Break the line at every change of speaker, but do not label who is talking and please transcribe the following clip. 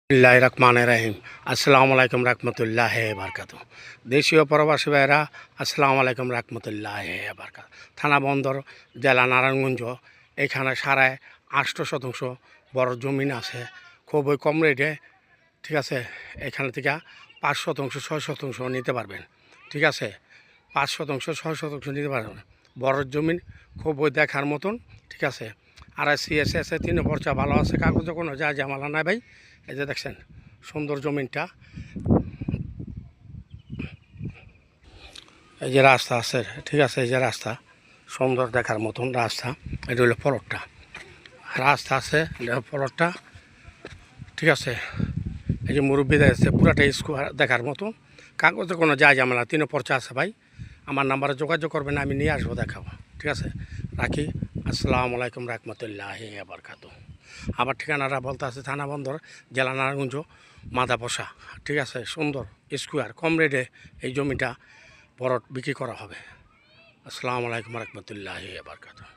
বিসমিল্লাহির রহমানির রহিম। আসসালামু আলাইকুম রহমতুল্লাহি বারকাতুহু। দেশীয় প্রবাসী ভাইরা আসসালামু আলাইকুম রহমতুল্লাহি বারকাতুহু। থানা বন্দর, জেলা নারায়ণগঞ্জ। এখানে 8.5 শতাংশ বড় জমিন আছে, খুবই কম রেটে। ঠিক আছে, এখানে থেকে 5 শতাংশ 6 শতাংশ নিতে পারবেন। ঠিক আছে, 5 শতাংশ 6 শতাংশ নিতে পারবেন। বড় জমিন, খুবই দেখার মতন। ঠিক আছে, আর সিএসএস 3 পর্চা ভালো আছে, কাগজে কোনো যা ঝামেলা নাই ভাই। এই যে দেখছেন সুন্দর জমিনটা, এই যে রাস্তা আছে। ঠিক আছে, এই যে রাস্তা সুন্দর দেখার মতন রাস্তা। এটা হলো পলটটা, রাস্তা আছে পলটটা। ঠিক আছে, এই যে মুরব্বী আছে, পুরাটা স্কোয়ার দেখার মতন, কাগজে কোনো যা ঝামেলা 3 পর্চা আছে ভাই। আমার নাম্বারে যোগাযোগ করবেন, আমি নিয়ে আসবো, দেখাবো। ঠিক আছে, রাখি। আসসালামু আলাইকুম রহমতুল্লাহি বারকাতুহু। আমার ঠিকানাটা বলতে আছে থানা বন্দর, জেলা নারায়ণগঞ্জ, মাদাপোষা। ঠিক আছে, সুন্দর স্কোয়ার, কম রেটে এই জমিটা বড় বিক্রি করা হবে। আসসালামু আলাইকুম রহমতুল্লাহি বারকাতুহু।